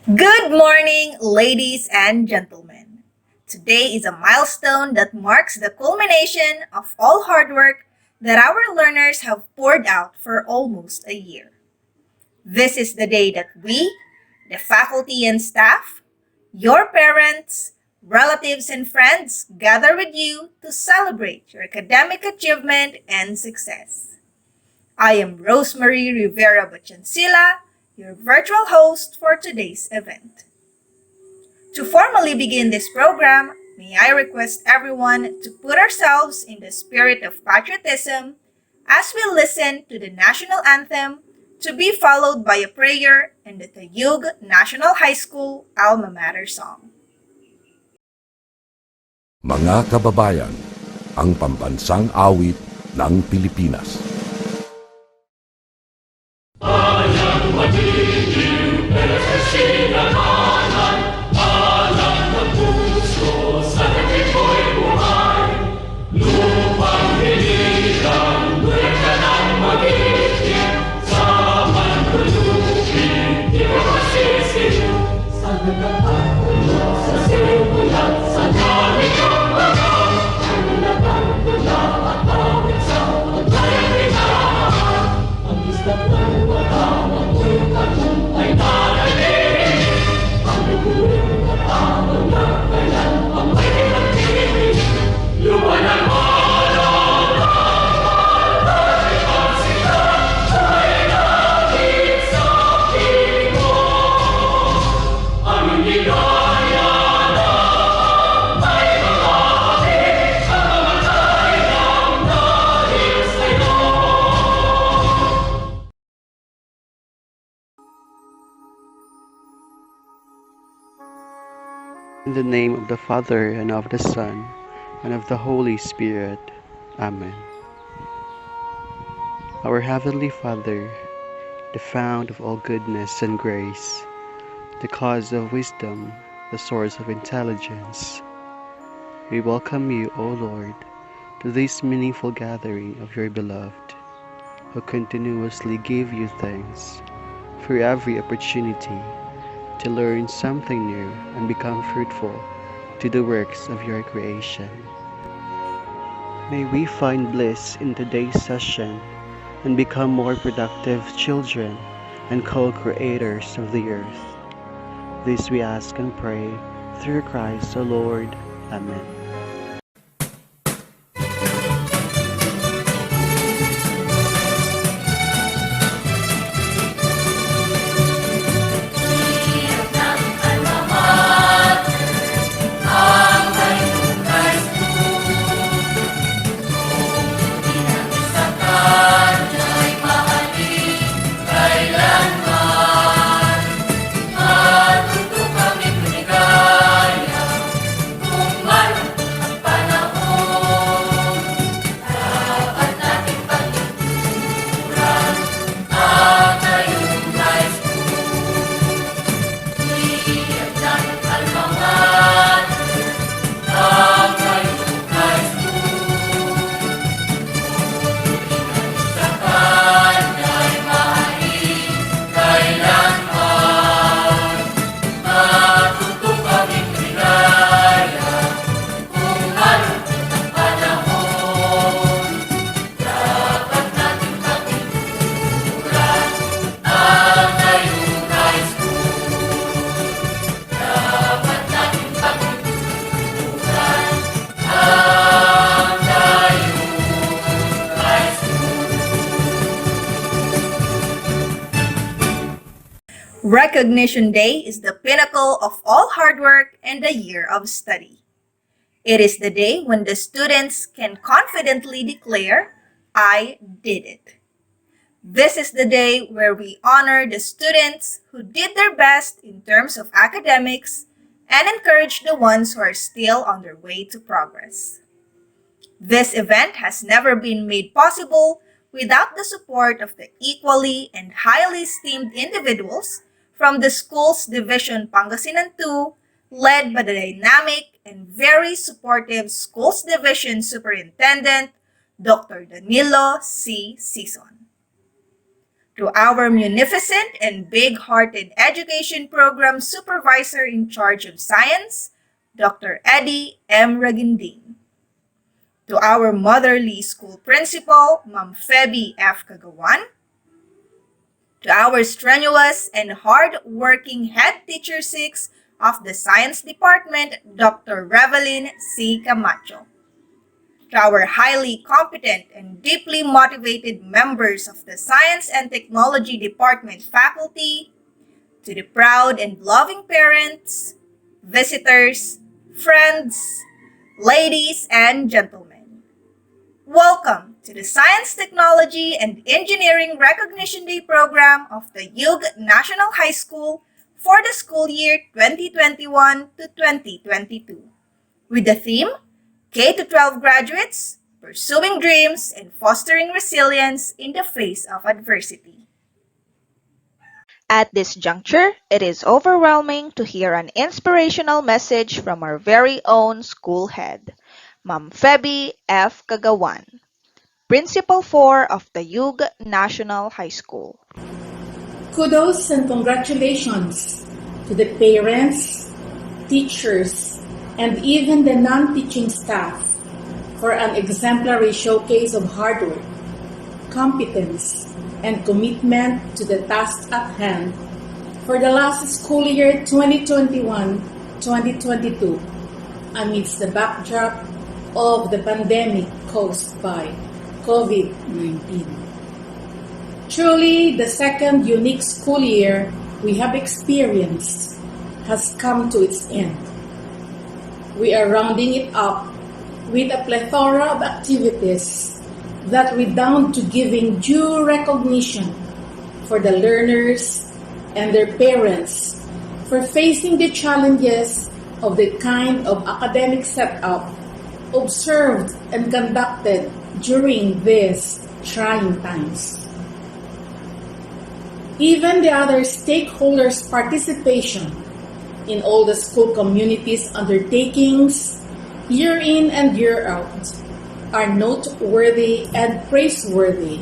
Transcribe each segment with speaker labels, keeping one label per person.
Speaker 1: Good morning, ladies and gentlemen. Today is a milestone that marks the culmination of all hard work that our learners have poured out for almost a year. This is the day that we, the faculty and staff, your parents, relatives, and friends gather with you to celebrate your academic achievement and success. I am Rosemary Rivera Bachansila, your virtual host for today's event. To formally begin this program, may I request everyone to put ourselves in the spirit of patriotism as we listen to the national anthem to be followed by a prayer and the Tayug National High School Alma Mater song.
Speaker 2: Mga kababayan, ang pambansang awit ng Pilipinas.
Speaker 3: In the name of the Father, and of the Son, and of the Holy Spirit. Amen. Our Heavenly Father, the fount of all goodness and grace, the cause of wisdom, the source of intelligence, we welcome you, O Lord, to this meaningful gathering of your beloved, who continuously give you thanks for every opportunity to learn something new and become fruitful to the works of your creation. May we find bliss in today's session and become more productive children and co-creators of the earth. This we ask and pray through Christ our Lord. Amen.
Speaker 1: Recognition Day is the pinnacle of all hard work and a year of study. It is the day when the students can confidently declare, I did it. This is the day where we honor the students who did their best in terms of academics and encourage the ones who are still on their way to progress. This event has never been made possible without the support of the equally and highly esteemed individuals from the school's Division Pangasinan 2, led by the dynamic and very supportive Schools Division Superintendent, Dr. Danilo C. Sison. To our munificent and big-hearted education program supervisor in charge of science, Dr. Eddie M. Ragindin. To our motherly school principal, Ma'am Feby F. Kagawan. To our strenuous and hard-working head teacher 6 of the science department, Dr. Revelyn C. Camacho. To our highly competent and deeply motivated members of the Science and Technology Department faculty, to the proud and loving parents, visitors, friends, ladies and gentlemen. Welcome to the Science, Technology, and Engineering Recognition Day program of the Yug National High School for the school year 2021 to 2022, with the theme K-12 graduates, pursuing dreams and fostering resilience in the face of adversity.
Speaker 4: At this juncture, it is overwhelming to hear an inspirational message from our very own school head, Ma'am Feby F. Kagawan, Principal 4 of the Yug National High School.
Speaker 5: Kudos and congratulations to the parents, teachers, and even the non-teaching staff for an exemplary showcase of hard work, competence, and commitment to the task at hand for the last school year 2021-2022 amidst the backdrop of the pandemic caused by COVID-19. Truly, the second unique school year we have experienced has come to its end. We are rounding it up with a plethora of activities that redound to giving due recognition for the learners and their parents for facing the challenges of the kind of academic setup observed and conducted during these trying times. Even the other stakeholders' participation in all the school community's undertakings, year in and year out, are noteworthy and praiseworthy,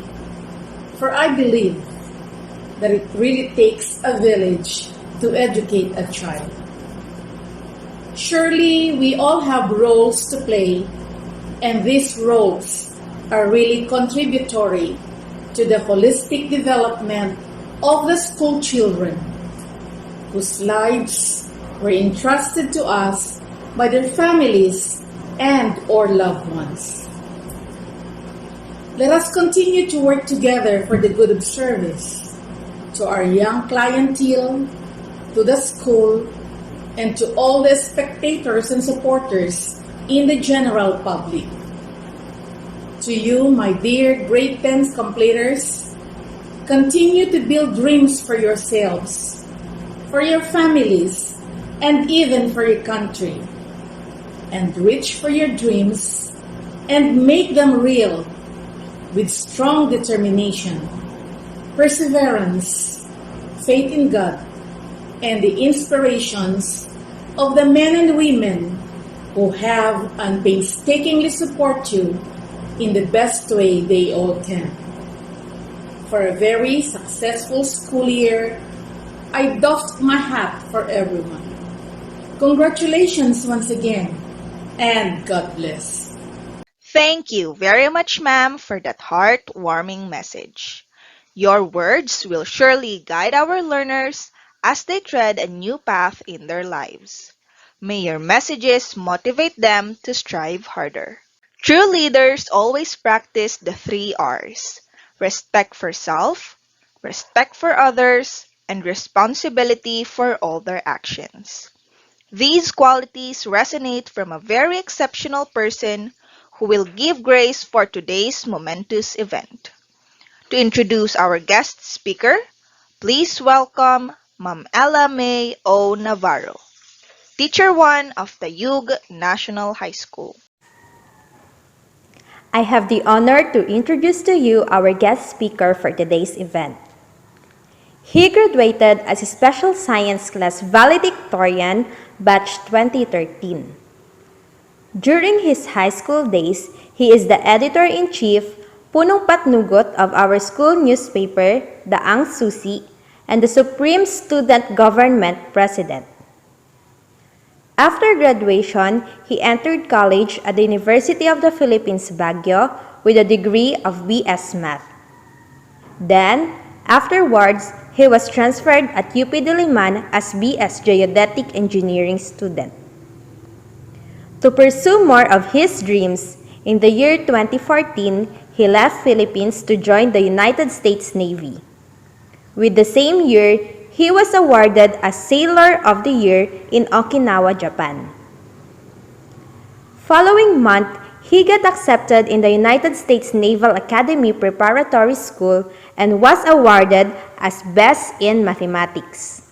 Speaker 5: for I believe that it really takes a village to educate a child. Surely we all have roles to play, and these roles are really contributory to the holistic development of the school children, whose lives were entrusted to us by their families and or loved ones. Let us continue to work together for the good of service to our young clientele, to the school, and to all the spectators and supporters in the general public. To you, my dear grade 10 completers, continue to build dreams for yourselves, for your families, and even for your country. And reach for your dreams and make them real with strong determination, perseverance, faith in God, and the inspirations of the men and women who have and painstakingly support you in the best way they all can. For a very successful school year, I doffed my hat for everyone. Congratulations once again, and God bless.
Speaker 4: Thank you very much, ma'am, for that heartwarming message. Your words will surely guide our learners as they tread a new path in their lives. May your messages motivate them to strive harder. True leaders always practice the 3 R's: respect for self, respect for others, and responsibility for all their actions. These qualities resonate from a very exceptional person who will give grace for today's momentous event. To introduce our guest speaker, please welcome Ma'am Ella May O. Navarro, Teacher 1 of the Yug National High School.
Speaker 6: I have the honor to introduce to you our guest speaker for today's event. He graduated as a Special Science Class Valedictorian, Batch 2013. During his high school days, he is the Editor-in-Chief, punong patnugot of our school newspaper, Daang Susi, and the Supreme Student Government President. After graduation, he entered college at the University of the Philippines, Baguio, with a degree of BS Math. Then, afterwards, he was transferred at UP Diliman as BS Geodetic Engineering student. To pursue more of his dreams, in the year 2014, he left Philippines to join the United States Navy. With the same year, he was awarded as Sailor of the Year in Okinawa, Japan. Following month, he got accepted in the United States Naval Academy Preparatory School and was awarded as Best in Mathematics.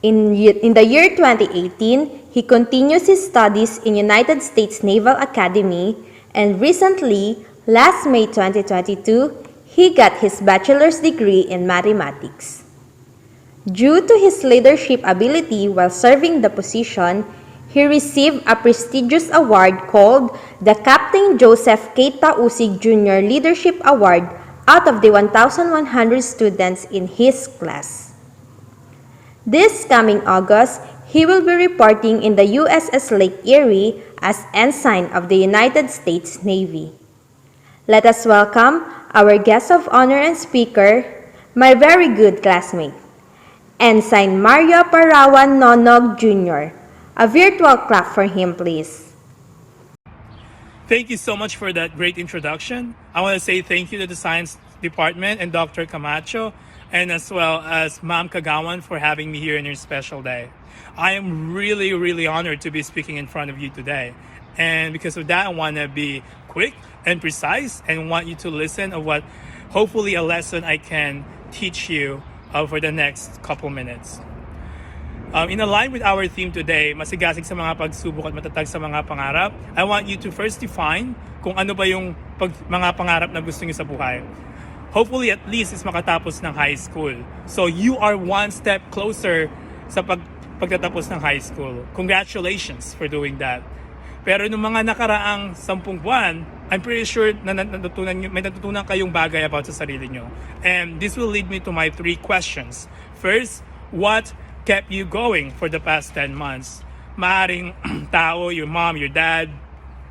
Speaker 6: In the year 2018, he continues his studies in United States Naval Academy, and recently, last May 2022, he got his bachelor's degree in mathematics. Due to his leadership ability while serving the position, he received a prestigious award called the Captain Joseph K. Tausig Jr. Leadership Award out of the 1,100 students in his class. This coming August, he will be reporting in the USS Lake Erie as Ensign of the United States Navy. Let us welcome our guest of honor and speaker, my very good classmate, Ensign Mario Parawan Nonog Jr. A virtual clap for him, please.
Speaker 7: Thank you so much for that great introduction. I want to say thank you to the Science Department and Dr. Camacho, and as well as Ma'am Kagawan for having me here in your special day. I am really, really honored to be speaking in front of you today. And because of that, I want to be quick and precise and want you to listen of what hopefully a lesson I can teach you for the next couple minutes. In line with our theme today, masigasig sa mga pagsubok at matatag sa mga pangarap, I want you to first define kung ano ba yung mga pangarap na gusto niyo sa buhay. Hopefully, at least is makatapos ng high school. So, you are one step closer sa pagtatapos ng high school. Congratulations for doing that. Pero nung mga nakaraang 10 buwan, I'm pretty sure na may natutunan kayong bagay about sa sarili nyo. And this will lead me to my 3 questions. First, what kept you going for the past 10 months? Maaring tao, your mom, your dad,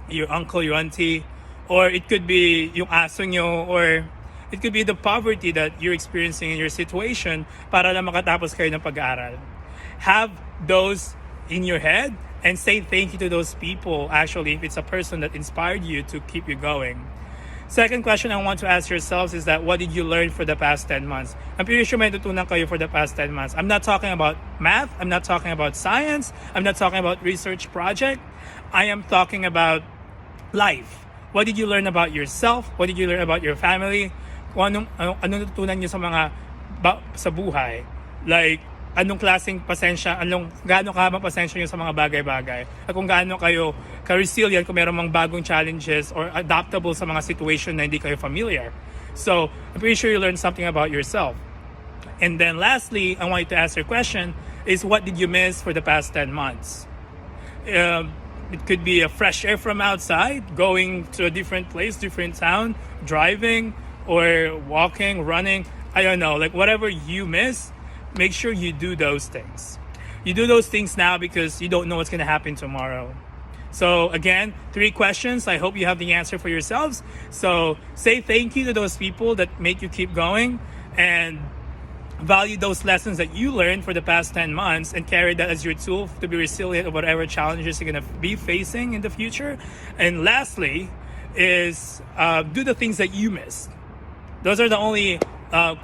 Speaker 7: your uncle, your auntie, or it could be yung aso nyo, or it could be the poverty that you're experiencing in your situation para lang makatapos kayo ng pag-aaral. Have those in your head and say thank you to those people, actually, if it's a person that inspired you to keep you going. Second question I want to ask yourselves is that what did you learn for the past 10 months? I'm pretty sure may natutunan kayo for the past 10 months. I'm not talking about math. I'm not talking about science. I'm not talking about research project. I am talking about life. What did you learn about yourself? What did you learn about your family? Kung anong natutunan nyo sa mga sa buhay? Like, anong klaseng pasensya, gaano kahabang pasensya nyo sa mga bagay-bagay, at kung gaano kayo ka-resilient kung meron mga bagong challenges or adaptable sa mga situation na hindi kayo familiar. So, I'm pretty sure you learned something about yourself. And then lastly, I want you to ask your question is, what did you miss for the past 10 months? It could be a fresh air from outside, going to a different place, different town, driving, or walking, running. I don't know, like whatever you miss, make sure you do those things. You do those things now because you don't know what's going to happen tomorrow. So again, 3 questions. I hope you have the answer for yourselves. So say thank you to those people that make you keep going, and value those lessons that you learned for the past 10 months and carry that as your tool to be resilient of whatever challenges you're going to be facing in the future. And lastly is do the things that you missed. Those are the only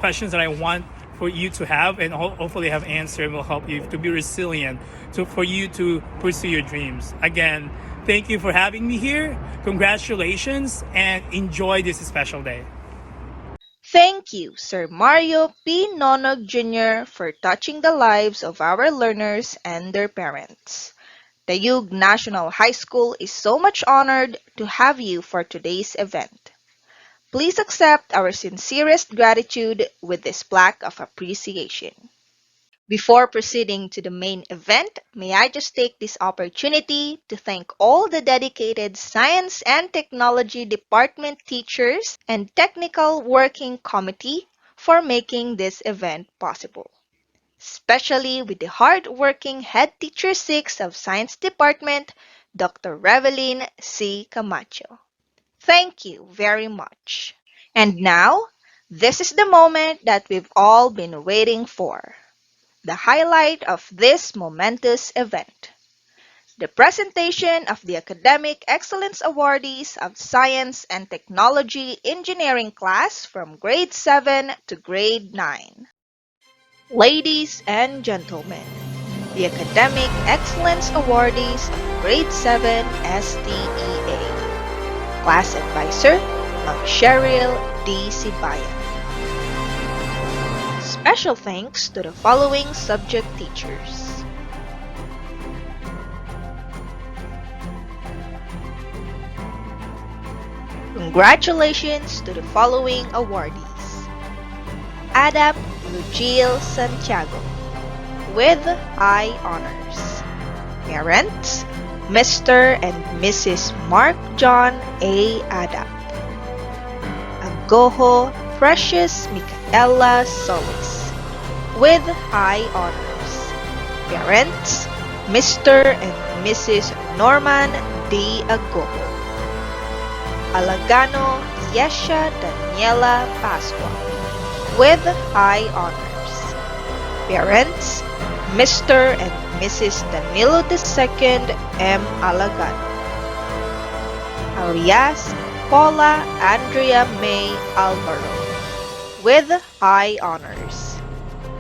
Speaker 7: questions that I want for you to have, and hopefully have answered and will help you to be resilient for you to pursue your dreams. Again, thank you for having me here. Congratulations and enjoy this special day.
Speaker 4: Thank you, Sir Mario P. Nonog Jr., for touching the lives of our learners and their parents. Tayug National High School is so much honored to have you for today's event. Please accept our sincerest gratitude with this plaque of appreciation. Before proceeding to the main event, may I just take this opportunity to thank all the dedicated Science and Technology Department teachers and Technical Working Committee for making this event possible, especially with the hard-working Head Teacher 6 of Science Department, Dr. Revelyn C. Camacho. Thank you very much. And now, this is the moment that we've all been waiting for, the highlight of this momentous event. The presentation of the Academic Excellence Awardees of Science and Technology Engineering class from grade 7 to grade 9. Ladies and gentlemen, the Academic Excellence Awardees of grade 7 STEA. Class Advisor, Ma'am Cheryl D. Sibayan. Special thanks to the following subject teachers. Congratulations to the following awardees. Adap Lugil Santiago with high honors. Parents, Mr. and Mrs. Mark John A. Adap. Agoho Precious Micaela Solis with high honors. Parents, Mr. and Mrs. Norman D. Agoho. Alagano Yesha Daniela Pascua with high honors. Parents, Mr. and Mrs. Danilo II M. Alagano. Alias Paula Andrea May Alvaro with high honors.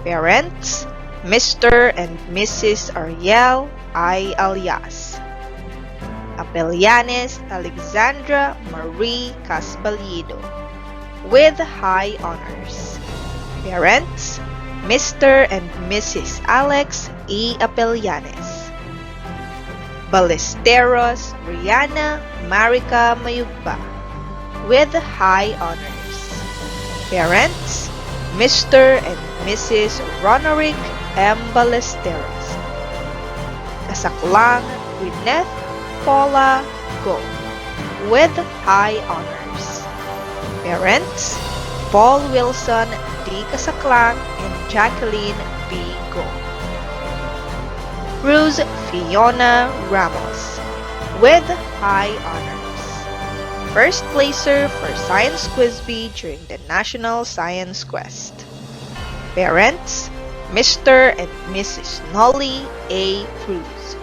Speaker 4: Parents, Mr. and Mrs. Ariel I. Alias. Apelianes Alexandra Marie Casballido with high honors. Parents, Mr. and Mrs. Alex E. Apelianes. Ballesteros Rihanna Marica Mayugba with high honors. Parents, Mr. and Mrs. Ronoric M. Ballesteros. Kasaklang Gwyneth Paula Go with high honors. Parents, Paul Wilson D. Kasaklang and Jacqueline B. Go. Cruz Fiona Ramos with high honors. First placer for Science Quiz Bee during the National Science Quest. Parents, Mr. and Mrs. Nolly A. Cruz.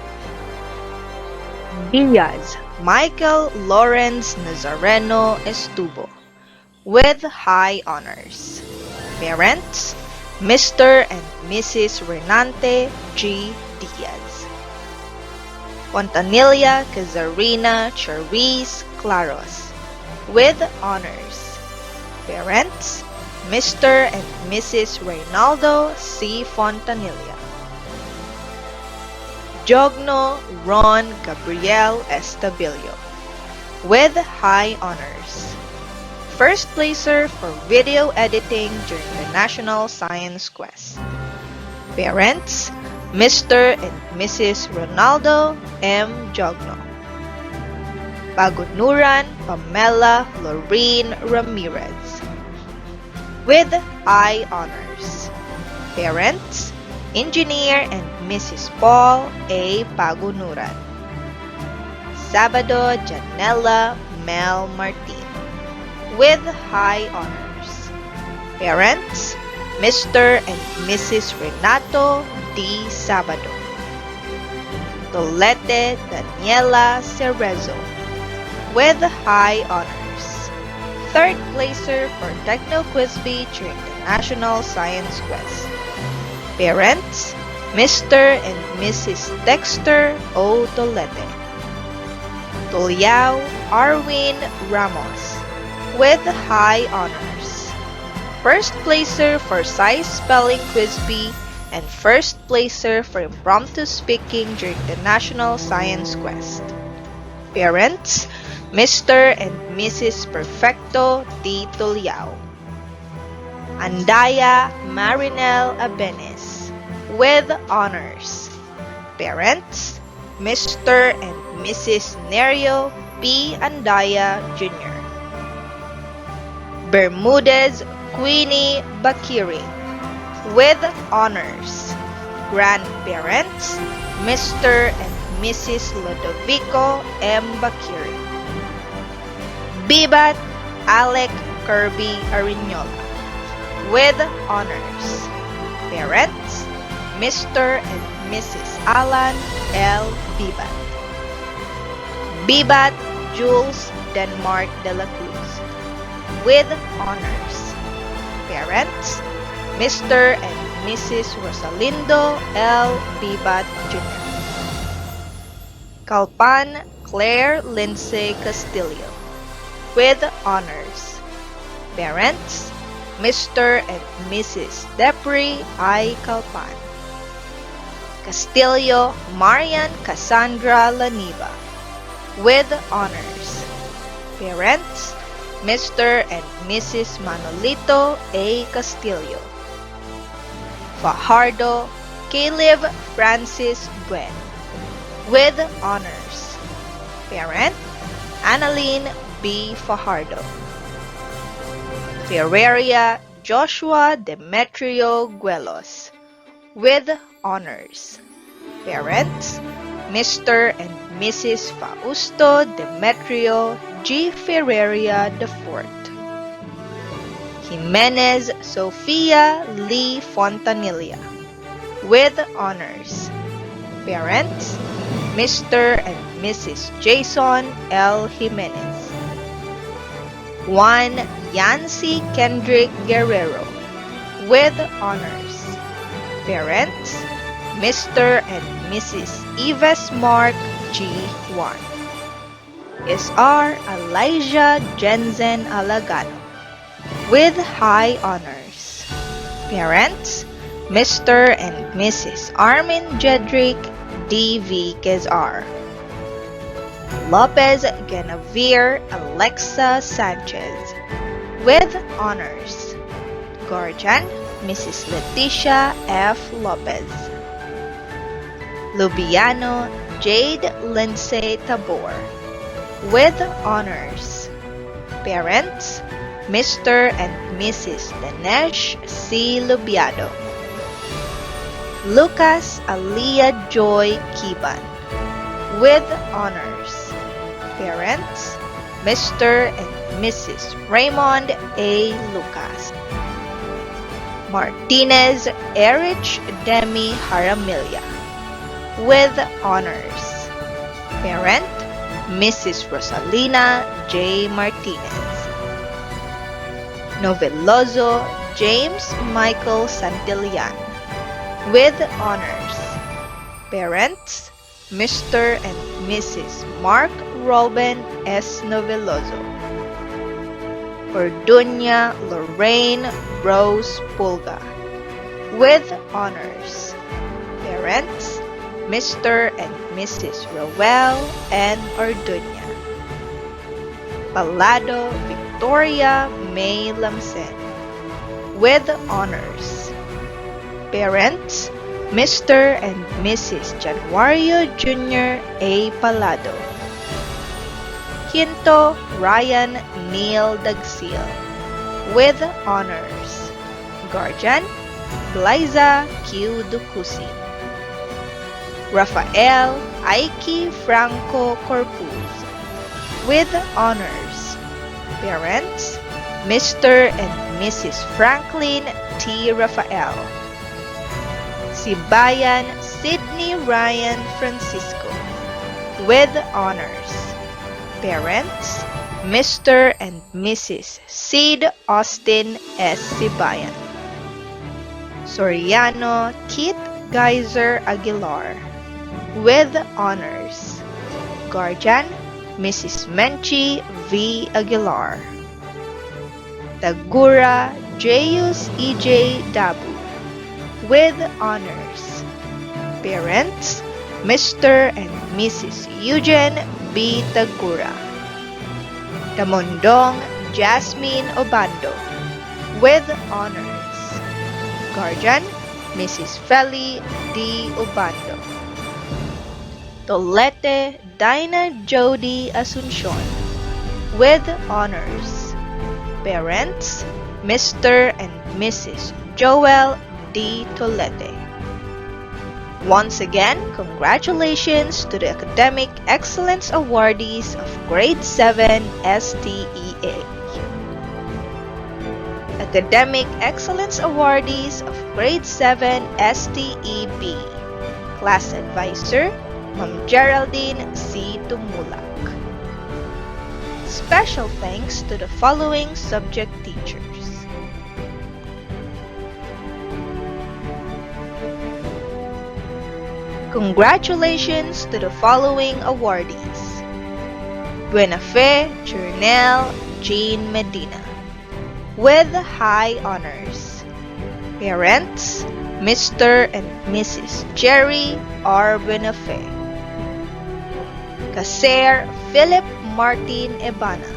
Speaker 4: Diaz Michael Lawrence Nazareno Estubo with high honors. Parents, Mr. and Mrs. Renante G. Diaz. Fontanilla Cazarina Charisse Claros with honors. Parents, Mr. and Mrs. Reynaldo C. Fontanilla. Jogno Ron Gabriel Estabilio with high honors. First placer for video editing during the National Science Quest. Parents, Mr. and Mrs. Ronaldo M. Jogno. Pagunuran Pamela Lorene Ramirez with high honors. Parents, Engineer and Mrs. Paul A. Pagunuran. Sabado Janela Mel Martin with high honors. Parents, Mr. and Mrs. Renato D. Sabado. Tolete Daniela Cerezo with high honors. Third placer for Techno Quiz Bee during the National Science Quest. Parents, Mr. and Mrs. Dexter O. Tolete. Tulyao Arwin Ramos with high honors. First placer for Size Spelling Quiz Bee and first placer for Impromptu Speaking during the National Science Quest. Parents, Mr. and Mrs. Perfecto D. Tulyao. Andaya Marinel Abenes with honors. Parents, Mr. and Mrs. Nerio P. Andaya Jr. Bermudez Queenie Bakiri. With honors, grandparents, Mr. and Mrs. Lodovico M. Bakiri. Bibat Alec Kirby Arinola. With honors, parents, Mr. and Mrs. Alan L. Bibat. Bibat Jules Denmark de la Cruz. With honors, parents, Mr. and Mrs. Rosalindo L. Bibat Jr. Calpan Claire Lindsay Castillo. With honors, parents, Mr. and Mrs. Depri I. Calpan. Castillo Marian Cassandra Laniba. With honors, parents, Mr. and Mrs. Manolito A. Castillo. Fajardo Caleb Francis Buen. With honors, parent, Annalyn B. Fajardo. Ferreria Joshua Demetrio Guelos. With honors, parents, Mr. and Mrs. Fausto Demetrio G. Ferreria IV. Jimenez Sofia Lee Fontanilla. With honors, parents, Mr. and Mrs. Jason L. Jimenez. Juan Yancy Kendrick Guerrero. With honors, parents, Mr. and Mrs. Yves Mark G. Juan. S.R. Elijah Jensen Alagano. With high honors, parents, Mr. and Mrs. Armin Jedrick D.V. Quezar. Lopez Guinevere Alexa Sanchez. With honors, guardian, Mrs. Leticia F. Lopez. Lubiano Jade Lindsay Tabor. With honors, parents, Mr. and Mrs. Dinesh C. Lubiado. Lucas Aliyah Joy Kiban. With honors, parents, Mr. and Mrs. Raymond A. Lucas. Martinez Erich Demi Haramilia. With honors, parent, Mrs. Rosalina J. Martinez. Noveloso James Michael Santillan. With honors, parents, Mr. and Mrs. Mark Robin S. Noveloso. Orduña Lorraine Rose Pulga. With honors, parents, Mr. and Mrs. Rowell N. Orduña. Palado Victoria May Lamsen. With honors, parents, Mr. and Mrs. Januario Jr. A. Palado. Quinto Ryan Neil Dagsil. With honors, guardian, Glyza Q. Ducusi. Rafael Aiki Franco Corpus. With honors, parents, Mr. and Mrs. Franklin T. Rafael. Sibayan Sydney Ryan Francisco. With honors, parents, Mr. and Mrs. Sid Austin S. Sibayan. Soriano Kit Geyser Aguilar. With honors, guardian, Mrs. Menchi V. Aguilar. Tagura Jaius E.J. Dabu. With honors, parents, Mr. and Mrs. Eugene B. Tagura. Damondong Jasmine Obando. With honors, guardian, Mrs. Feli D. Obando. Tolete Dinah Jody Asuncion. With honors, parents, Mr. and Mrs. Joel D. Tolete. Once again, congratulations to the Academic Excellence Awardees of Grade 7 STEA. Academic Excellence Awardees of Grade 7 STEB. Class Advisor, Ma'am Geraldine C. Tumulak. Special thanks to the following subject teachers. Congratulations to the following awardees. Buenafe Chernel Jean Medina with high honors. Parents, Mr. and Mrs. Jerry R. Buenafe. Caser Philip Martin Ebana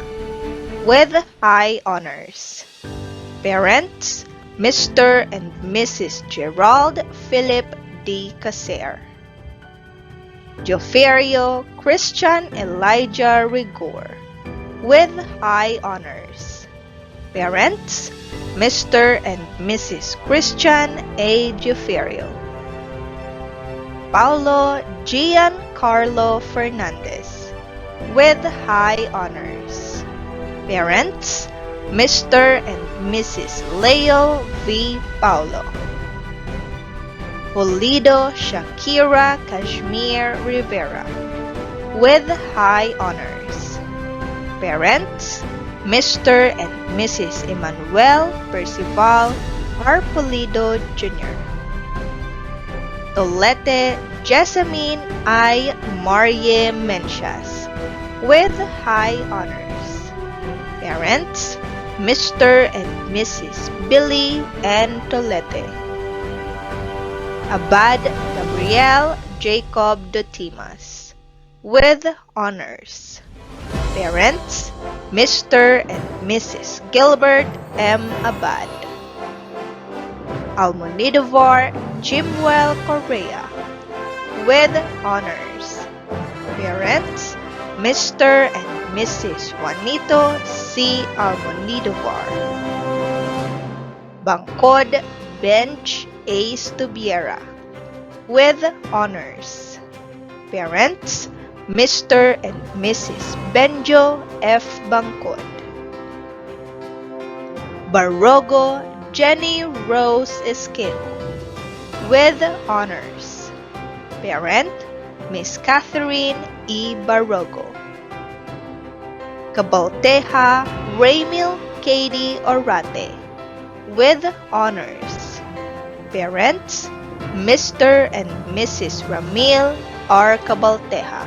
Speaker 4: with high honors. Parents, Mr. and Mrs. Gerald Philip D. Caser. Joferio Christian Elijah Rigor with high honors. Parents, Mr. and Mrs. Christian A. Joferio. Paulo Giancarlo Fernandez with high honors. Parents, Mr. and Mrs. Leo V. Paulo. Pulido Shakira Kashmir Rivera with high honors. Parents, Mr. and Mrs. Emmanuel Percival R. Pulido Jr. Tolete Jessamine I. Marie Mencias with high honors. Parents, Mr. and Mrs. Billy N. Tolete. Abad Gabriel Jacob Dotimas with honors. Parents, Mr. and Mrs. Gilbert M. Abad. Almonidovar Jimwell Correa with honors. Parents, Mr. and Mrs. Juanito C. Almonidovar. Bangkod Bench A. Stubiera with honors. Parents, Mr. and Mrs. Benjo F. Bangkod. Barogo Jenny Rose Esqueno with honors. Parent, Miss Catherine E. Barogo. Cabalteja Raymil Katie Orate with honors. Parents, Mr. and Mrs. Ramil R. Cabalteja.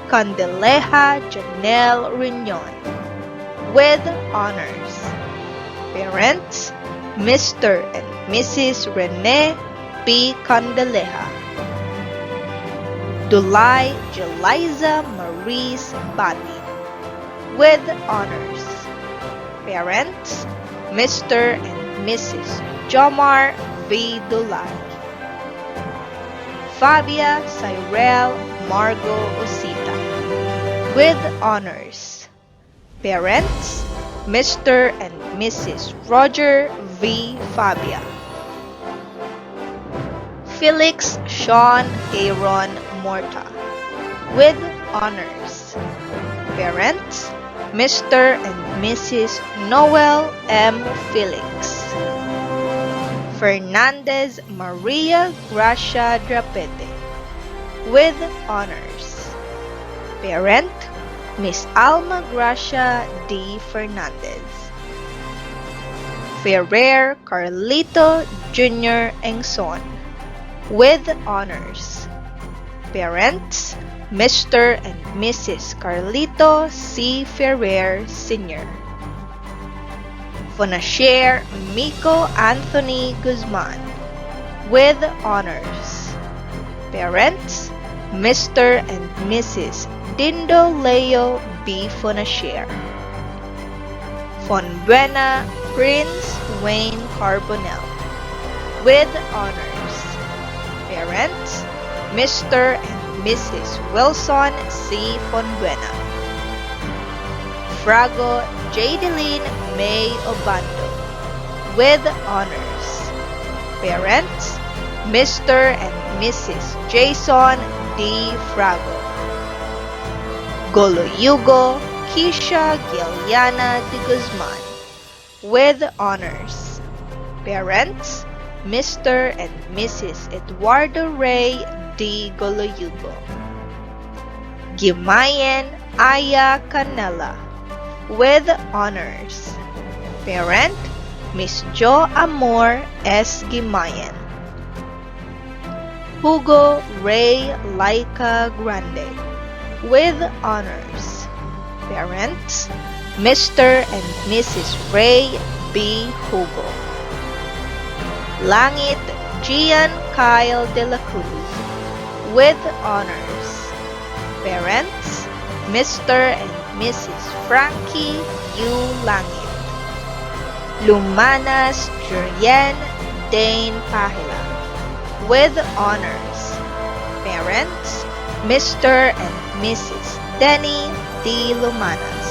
Speaker 4: Candeleja Janelle Riñon with honors. Parents, Mr. and Mrs. Rene P. Candeleja. Dulay Jeliza Maurice Bati with honors. Parents, Mr. and Mrs. Jomar V. Dulay. Fabia Cyrel Margo Osita with honors. Parents, Mr. and Mrs. Roger V. Fabia. Felix Sean Aaron Morta with honors. Parents, Mr. and Mrs. Noel M. Felix. Fernandez Maria Gracia Drapete with honors. Parent, Miss Alma Gracia D. Fernandez. Ferrer Carlito Jr. Engson with honors. Parents, Mr. and Mrs. Carlito C. Ferrer Sr. Fonasher Miko Anthony Guzman with honors. Parents, Mr. and Mrs. Dindo Leo B. Fonasher. Fonbuena Prince Wayne Carbonell with honors. Parents, Mr. and Mrs. Wilson C. Fonbuena. Frago Jadeline May Obando, with honors. Parents, Mr. and Mrs. Jason D. Frago. Goloyugo Kisha Giliana de Guzman, with honors. Parents, Mr. and Mrs. Eduardo Ray D. Goloyugo. Gimayen Aya Canela, with honors. Parent, Miss Jo Amor S. Gimayen. Hugo Ray Laika Grande, with honors. Parents, Mr. and Mrs. Ray B. Hugo. Langit Gian Kyle de la Cruz, with honors. Parents, Mr. and Mrs. Frankie U. Langit. Lumanas Jurien Dane Pahila, with honors. Parents, Mr. and Mrs. Denny D. Lumanas.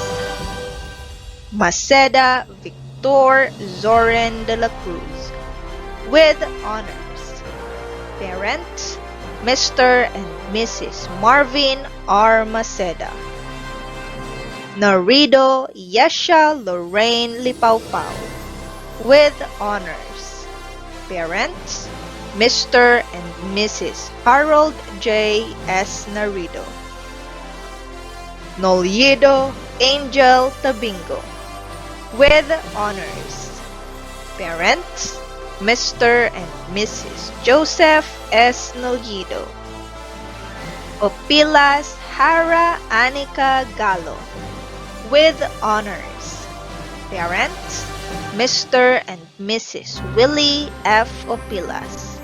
Speaker 4: Maceda Victor Zoren de la Cruz, with honors. Parents, Mr. and Mrs. Marvin R. Maceda. Narido Yesha Lorraine Lipaupau, with honors. Parents, Mr. and Mrs. Harold J. S. Narido. Nolyido Angel Tabingo, with honors. Parents, Mr. and Mrs. Joseph S. Nolyido. Opilas Hara Anika Galo, with honors. Parents, Mr. and Mrs. Willie F. Opilas.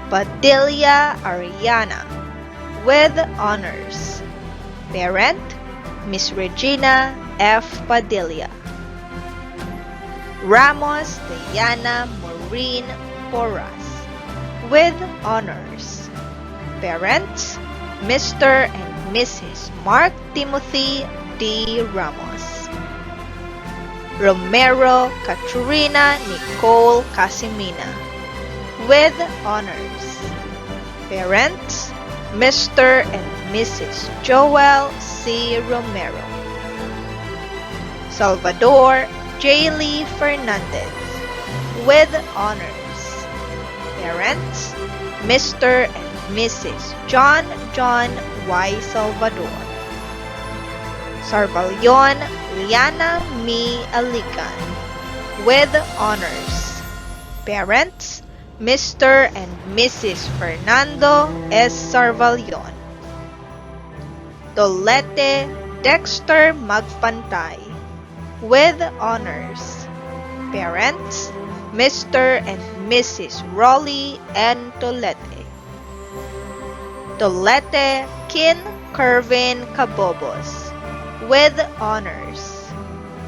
Speaker 4: Padilla Ariana, with honors. Parent, Miss Regina F. Padilla. Ramos Diana Maureen Porras, with honors. Parents, Mr. and Mrs. Mark Timothy D. Ramos. Romero Katrina Nicole Casimina, with honors. Parents, Mr. and Mrs. Joel C. Romero. Salvador J. Lee Fernandez, with honors. Parents, Mr. and Mrs. John Y. Salvador. Sarvalion Liana Mi Alican, with honors. Parents, Mr. and Mrs. Fernando S. Sarvalion. Dolete Dexter Magpantay, with honors. Parents, Mr. and Mrs. Rolly N. Tolete. Tolete Kin Kervin Cabobos, with honors.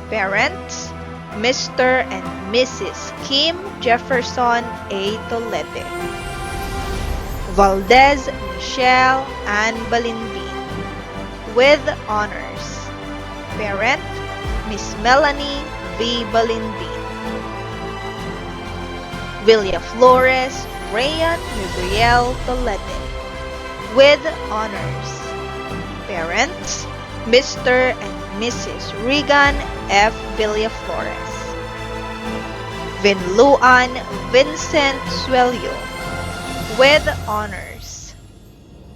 Speaker 4: Parents, Mr. and Mrs. Kim Jefferson A. Tolete. Valdez Michelle Ann Balimbin, with honors. Parent, Miss Melanie V. Balimbin. Villa Flores Rayan Miguel Tolete, with honors. Parents, Mr. and Mrs. Regan F. Villaflores. Vinluan Vincent Suelio, with honors.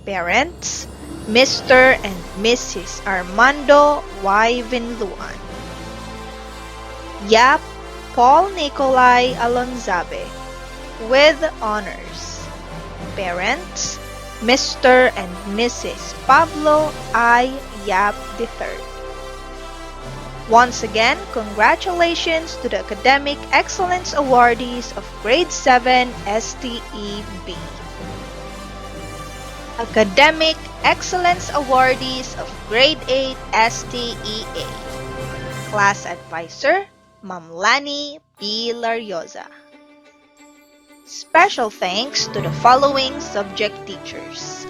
Speaker 4: Parents, Mr. and Mrs. Armando Y. Vinluan. Yap Paul Nicolai Alonzabe, with honors. Parents, Mr. and Mrs. Pablo I. Yap III. Once again, congratulations to the Academic Excellence Awardees of Grade 7 STE-B. Academic Excellence Awardees of Grade 8 STE-A. Class Advisor, Ma'am Lani P. Larioza. Special thanks to the following subject teachers: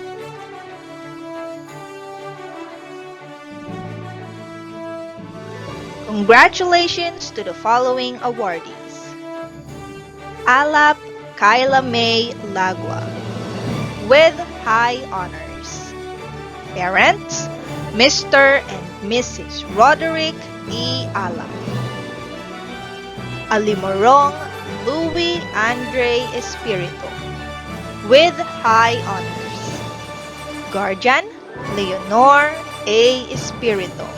Speaker 4: Congratulations to the following awardees. Alap Kyla May Lagwa with high honors. Parents, Mr. and Mrs. Roderick E. Alap. Alimorong Louis Andre Espiritu with high honors. Guardian, Leonor A. Espiritu.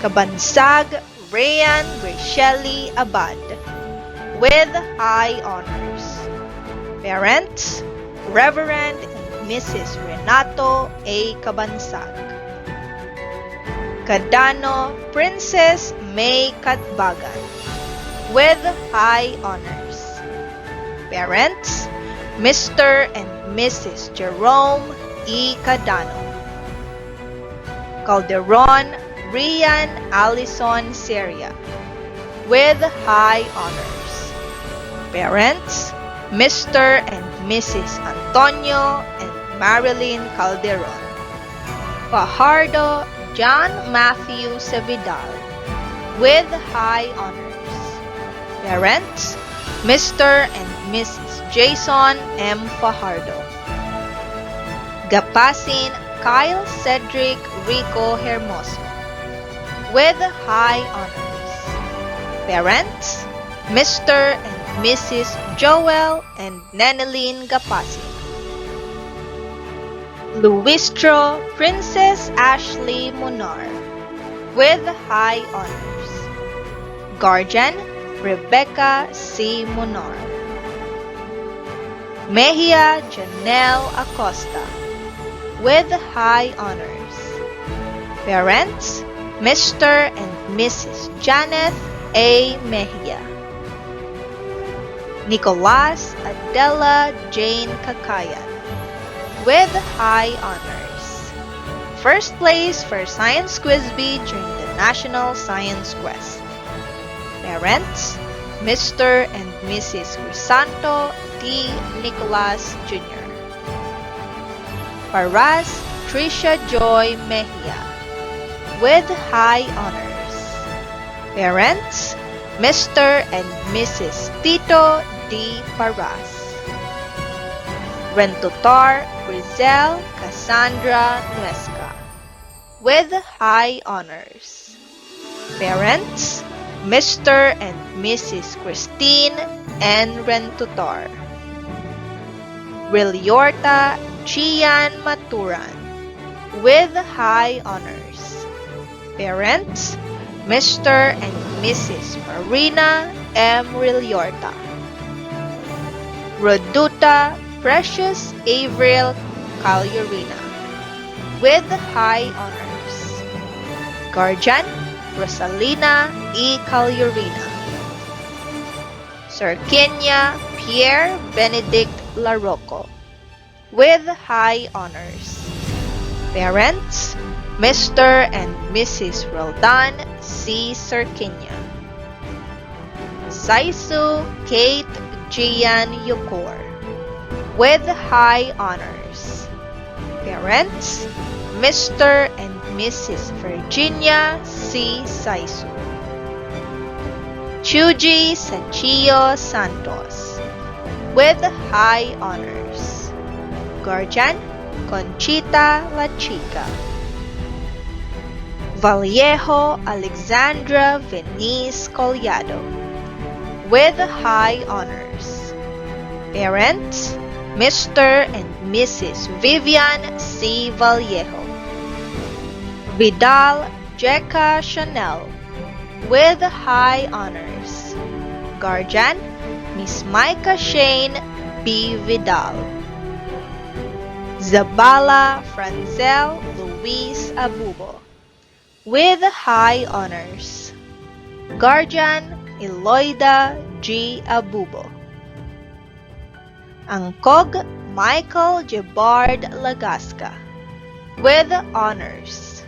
Speaker 4: Kabansag, Rayan Gracieli Abad with high honors. Parents, Reverend and Mrs. Renato A. Kabansag. Kadano Princess May Katbagan with high honors. Parents, Mr. and Mrs. Jerome E. Cadano. Calderon Rian Allison Seria with high honors. Parents, Mr. and Mrs. Antonio and Marilyn Calderon. Fajardo John Matthew Sevidal with high honors. Parents, Mr. and Mrs. Jason M. Fajardo. Gapasin Kyle Cedric Rico Hermoso with high honors. Parents, Mr. and Mrs. Joel and Neneline Gapasin. Luistro Princess Ashley Munar with high honors. Guardian, Rebecca C. Munar. Mejia Janelle Acosta with high honors. Parents, Mr. and Mrs. Janet A. Mejia. Nicolas Adela Jane Kakayan with high honors. First place for Science Quiz Bee during the National Science Quest. Parents, Mr. and Mrs. Crisanto T. Nicolas Jr. Paras Tricia Joy Mejia with high honors. Parents, Mr. and Mrs. Tito D. Paras. Rentutor Grizel Cassandra Nuesca with high honors. Parents, Mr. and Mrs. Christine N. Rentutor. Reliorta Gian Maturan with high honors. Parents, Mr. and Mrs. Marina M. Reliorta. Roduta Precious Avril Calyurina with high honors. Guardian, Rosalina E. Calyurina. Sir Kenya Pierre Benedict Larocco with high honors. Parents, Mr. and Mrs. Roldan C. Sirkinya. Saisu Kate Gian Yukor with high honors. Parents, Mr. and Mrs. Virginia C. Saisu. Chuji Sachio Santos with high honors. Guardian, Conchita La Chica. Vallejo Alexandra Venice Collado with high honors. Parents, Mr. and Mrs. Vivian C. Vallejo. Vidal Jecca Chanel with high honors. Guardian, Miss Micah Shane B. Vidal. Zabala Franzel Luis Abubo with high honors. Guardian, Eloida G. Abubo. Angkog Michael Gebard Lagasca with honors.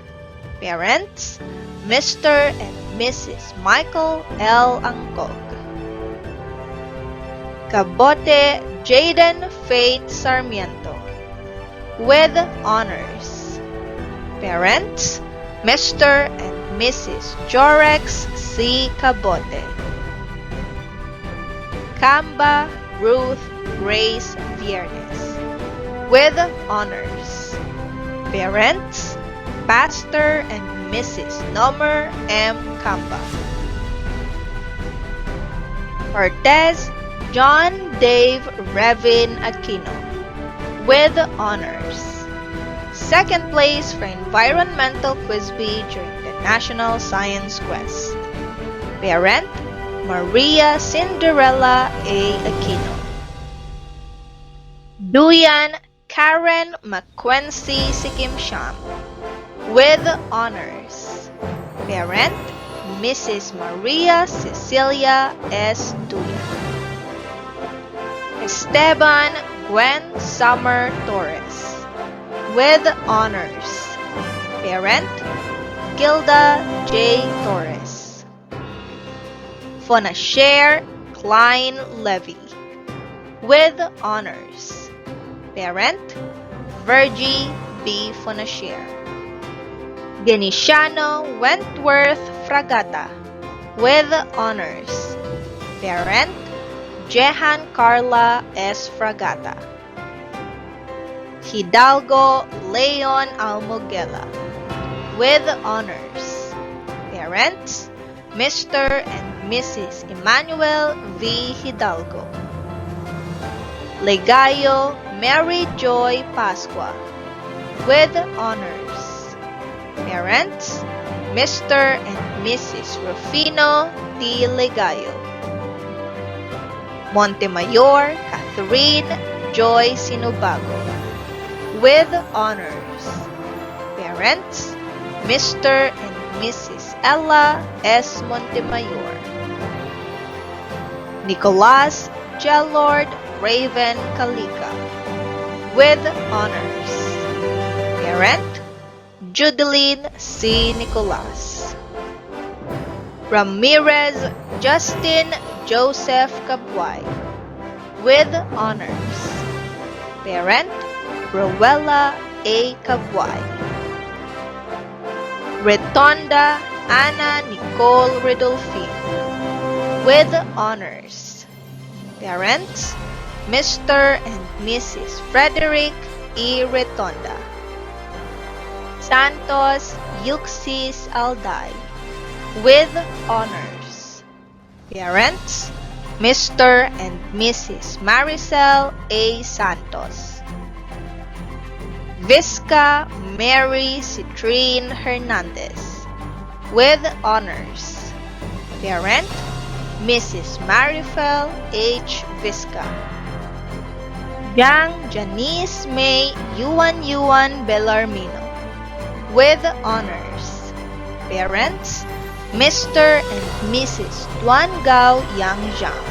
Speaker 4: Parents, Mr. and Mrs. Michael L. Angkog. Cabote Jaden Faith Sarmiento with honors. Parents, Mr. and Mrs. Jorex C. Cabote. Camba Ruth Grace Viernes. With honors. Parents, Pastor and Mrs. Nomer M. Camba. Cortez John Dave Revin Aquino. With honors. Second place for Environmental Quiz Bee during the National Science Quest. Parent, Maria Cinderella A. Aquino. Duyan Karen McQuency Sikimsham. With honors. Parent, Mrs. Maria Cecilia S. Duyan. Esteban Gwen Summer Torres. With honors. Parent, Gilda J. Torres. Fonasher Klein Levy. With honors. Parent, Virgie B. Fonasher. Geniciano Wentworth Fragata. With honors. Parent, Jehan Carla S. Fragata. Hidalgo Leon Almoguela. With honors. Parents, Mr. and Mrs. Emmanuel V. Hidalgo. Legayo Mary Joy Pasqua. With honors. Parents, Mr. and Mrs. Rufino T. Legayo. Montemayor Catherine Joy Sinubago. With honors. Parents, Mr. and Mrs. Ella S. Montemayor. Nicolas Lord Raven Kalika. With honors. Parent, Judeline C. Nicolas. Ramirez Justin Joseph Cabway. With honors. Parent, Rowella A. Cabway. Retonda Ana Nicole Redolfin. With honors. Parents, Mr. and Mrs. Frederick E. Retonda. Santos Yuxis Alday. With honors. Parents, Mr. and Mrs. Maricel A. Santos. Visca Mary Citrine Hernandez. With honors. Parent, Mrs. Marifel H. Visca. Yang Janice May Yuan Bellarmino. With honors. Parents, Mr. and Mrs. Tuan Gao Yang Zhang.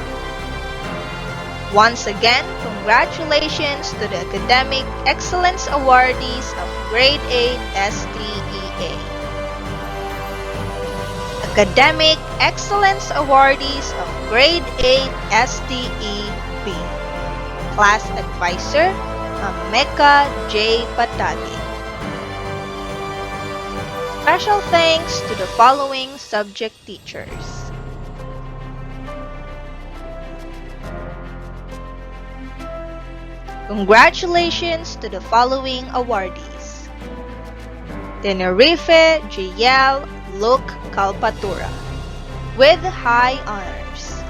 Speaker 4: Once again, congratulations to the Academic Excellence Awardees of Grade 8 STEA. Academic Excellence Awardees of Grade 8 STEB. Class Advisor, Ameka J. Patagi. Special thanks to the following subject teachers. Congratulations to the following awardees. Tenerife GL Luke Calpatura with high honors.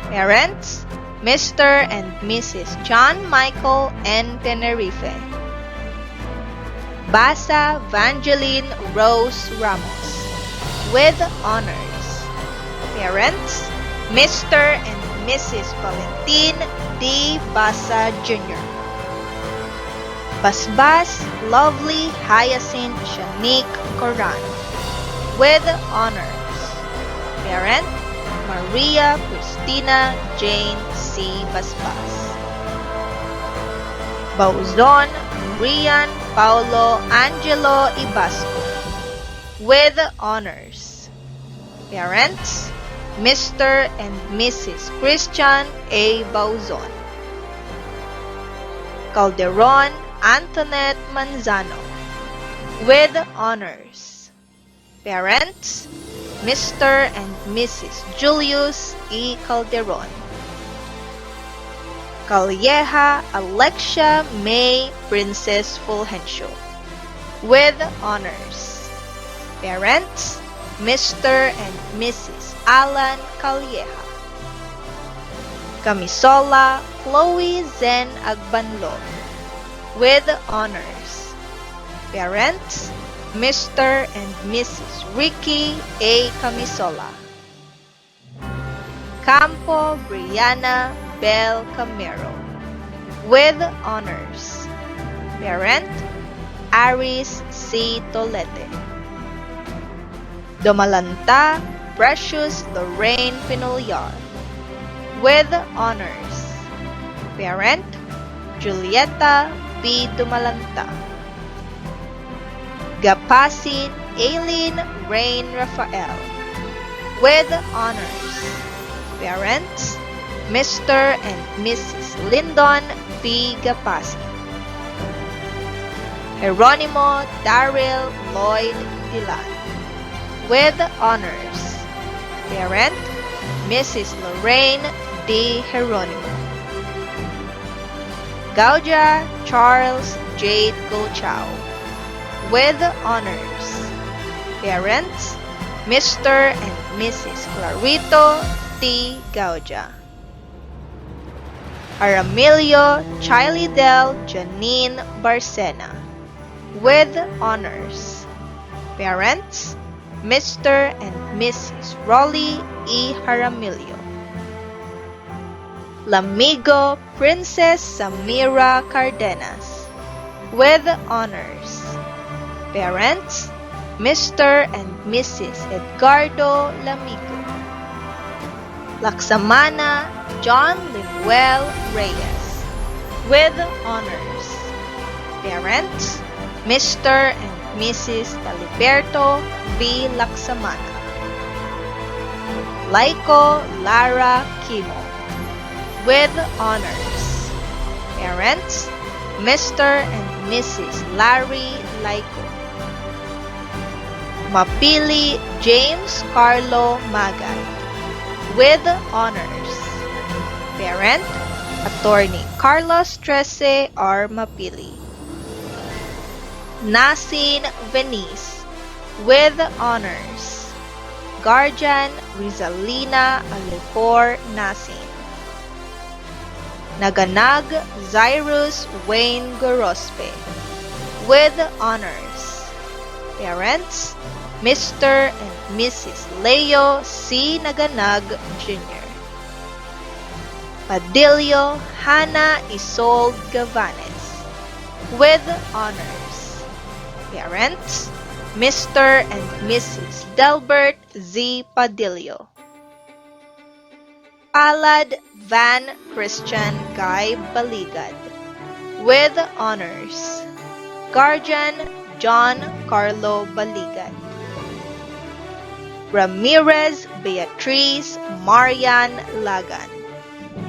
Speaker 4: Parents, Mr. and Mrs. John Michael N. Tenerife. Basa Vangeline Rose Ramos with honors. Parents, Mr. and Mrs. Valentin D. Basa Jr. Basbas Lovely Hyacinth Shanique Coran with honors. Parent, Maria Cristina Jane C. Basbas. Bauzon Rian Paulo Angelo Ibasco with honors. Parents, Mr. and Mrs. Christian A. Bauzon. Calderon Antoinette Manzano with honors. Parents, Mr. and Mrs. Julius E. Calderon. Calleja Alexia May Princess Fulgencio. With honors. Parents, Mr. and Mrs. Alan Calleja. Camisola Chloe Zen Agbanlon. With honors. Parents, Mr. and Mrs. Ricky A. Camisola. Campo Brianna Bell Camero. With honors. Parent, Aris C. Tolete. Domalanta Precious Lorraine Pinollar. With honors. Parent, Julieta B. Dumalanta. Gapasin Aileen Rain Rafael. With honors. Parents, Mr. and Mrs. Lyndon B. Gapasin. Jeronimo Daryl Lloyd Dilan. With honors. Parent, Mrs. Lorraine D. Jeronimo. Gauja Charles Jade Golchow. With honors. Parents, Mr. and Mrs. Clarito T. Gauja. Aramilio Chilidel Janine Barcena. With honors. Parents, Mr. and Mrs. Rolly E. Jaramillo. Lamigo Princess Samira Cardenas. With honors. Parents, Mr. and Mrs. Edgardo Lamigo. Laksamana John Limuel Reyes. With honors. Parents, Mr. and Mrs. Taliberto V. Laksamana. Laiko Lara Kimo. With honors. Parents, Mr. and Mrs. Larry Laiko. Mapili James Carlo Magay. With honors. Parent, Attorney Carlos Trece R. Mapili. Nasin Venice. With honors. Guardian Rizalina Alipor Nasin. Naganag Zyrus Wayne Gorospe. With honors. Parents, Mr. and Mrs. Leo C. Naganag Jr. Padillo Hannah Isolde Gavanes. With honors. Parents, Mr. and Mrs. Delbert Z. Padillo. Alad Van Christian Guy Baligad. With honors. Guardian John Carlo Baligad. Ramirez Beatriz Marian Lagan.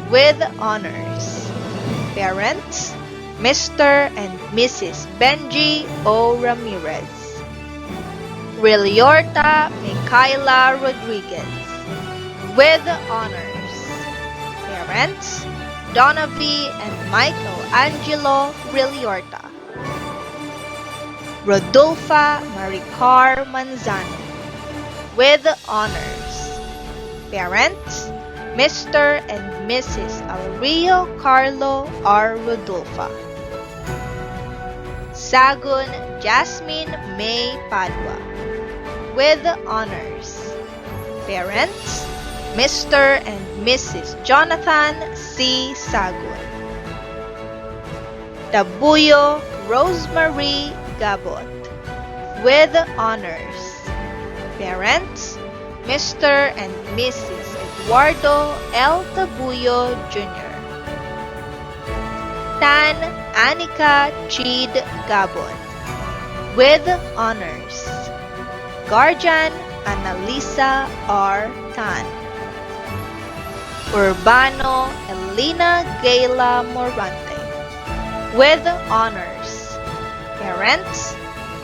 Speaker 4: With honors. Parents, Mr. and Mrs. Benji O. Ramirez. Reliorta Micaela Rodriguez. With honors. Parents, Donavi and Michael Angelo Reliorta. Rodolfa Maricar Manzano. With honors. Parents, Mr. and Mrs. Alrio Carlo R. Rodolfa. Sagun Jasmine May Padua. With honors. Parents, Mr. and Mrs. Jonathan C. Sagun. Tabuyo Rosemary Gabot. With honors. Parents, Mr. and Mrs. Eduardo L. Tabuyo Jr. Tan Anika Chid Gabon. With honors. Guardian Annalisa R. Tan. Urbano Elena Gayla Morante. With honors. Parents,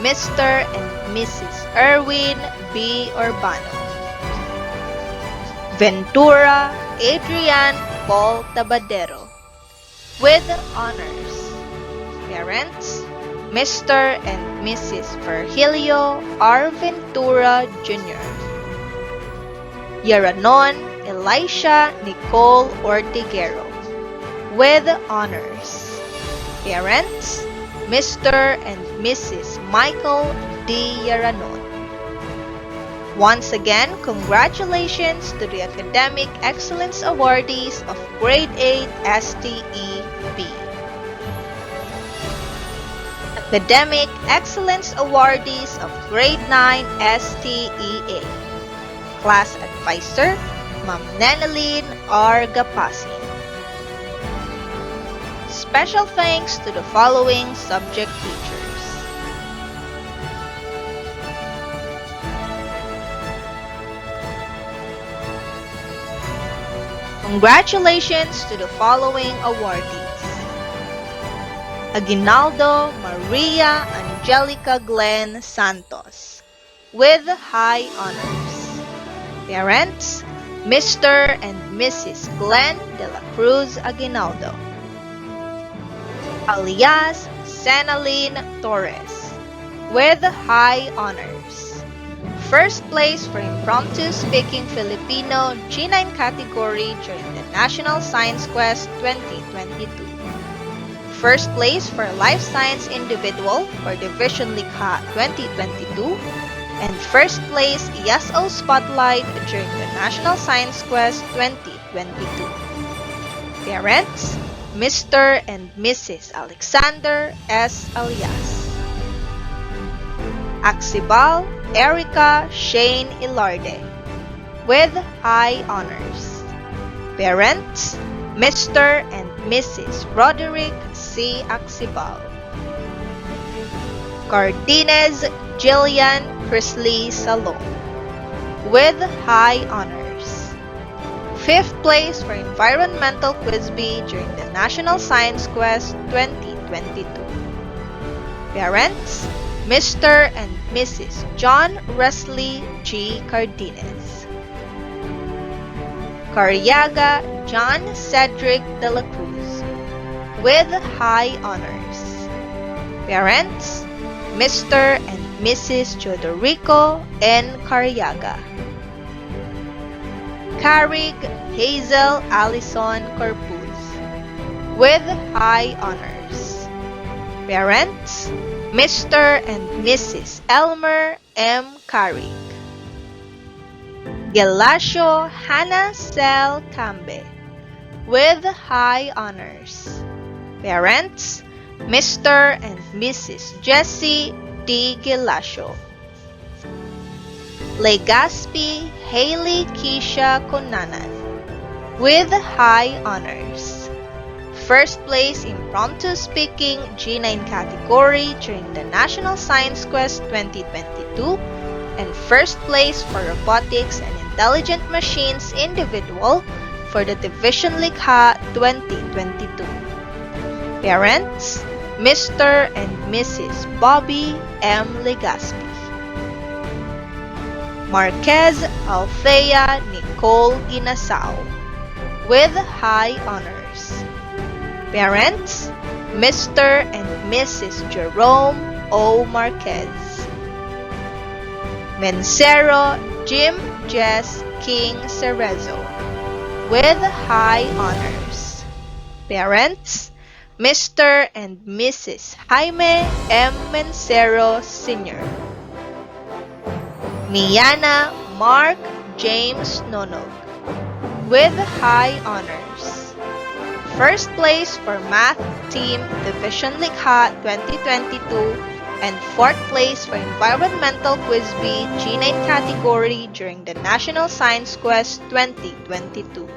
Speaker 4: Mr. and Mrs. Erwin B. Urbano. Ventura Adrian Paul Tabadero, with honors. Parents, Mr. and Mrs. Virgilio R. Ventura Jr. Yaranon Elisha Nicole Ortiguero, with honors. Parents, Mr. and Mrs. Michael D. Yaranon. Once again, congratulations to the Academic Excellence Awardees of Grade 8 STE-B. Academic Excellence Awardees of Grade 9 STE-A. Class Advisor, Ma'am Neneline R. Gapasin. Special thanks to the following subject teachers. Congratulations to the following awardees. Aguinaldo Maria Angelica Glenn Santos, with high honors. Parents, Mr. and Mrs. Glenn de la Cruz Aguinaldo. Alias Senaline Torres, with high honors. First place for Impromptu Speaking Filipino G9 category during the National Science Quest 2022. First place for Life Science Individual for Division Likha 2022. And first place ESO Spotlight during the National Science Quest 2022. Parents, Mr. and Mrs. Alexander S. Alias. Axibal Erica Shane Ilarde, with high honors. Parents, Mr. and Mrs. Roderick C. Axibal. Cardinez Jillian Chrisley Salon, with high honors. Fifth place for Environmental Quiz Bee during the National Science Quest 2022. Parents, Mr. and Mrs. John Wesley G. Cardinez. Cariaga John Cedric de la Cruz, with high honors. Parents, Mr. and Mrs. Jodorico N. Cariaga. Carig Hazel Allison Corpuz, with high honors. Parents, Mr. and Mrs. Elmer M. Carig. Gelasio Hannah Cel Cambe, with high honors. Parents, Mr. and Mrs. Jessie D. Gelasio. Legaspi Haley Keisha Conanan, with high honors. First place Impromptu Speaking G9 category during the National Science Quest 2022, and first place for Robotics and Intelligent Machines Individual for the Division Likha 2022. Parents, Mr. and Mrs. Bobby M. Legaspi. Marquez Althea Nicole Inasao, with high honors. Parents, Mr. and Mrs. Jerome O. Marquez. Mencero Jim Jess King Cerezo, with high honors. Parents, Mr. and Mrs. Jaime M. Mencero Sr. Miana Mark James Nonog, with high honors. First place for Math Team Division Likha 2022 and fourth place for Environmental Quiz Bee G9 category during the National Science Quest 2022.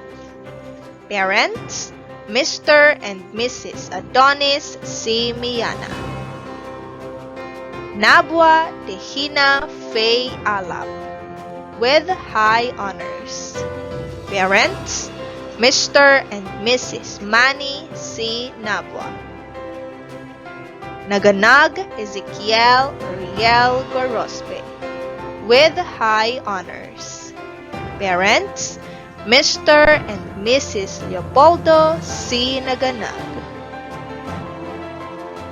Speaker 4: Parents, Mr. and Mrs. Adonis C. Miana. Nabwa Tehina Faye Alap, with high honors. Parents, Mr. and Mrs. Manny C. Nabwa. Naganag Ezekiel Riel Gorospe, with high honors. Parents, Mr. and Mrs. Leopoldo C. Naganag.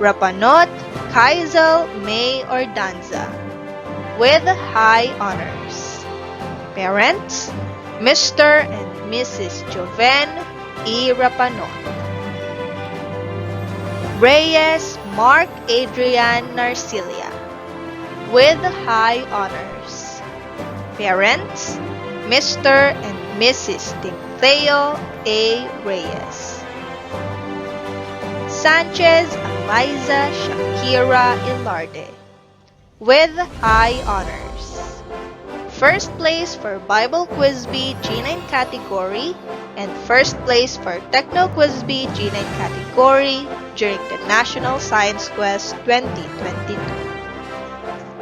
Speaker 4: Rapanot Kaisel May Ordanza, with high honors. Parents, Mr. and Mrs. Joven E. Rapanot. Reyes Mark Adrian Narcilia, with high honors. Parents, Mr. and Mrs. Timoteo A. Reyes. Sanchez Eliza Shakira Ilarde, with high honors. First place for Bible Quiz Bee G9 category and first place for Techno Quiz Bee G9 category during the National Science Quest 2022.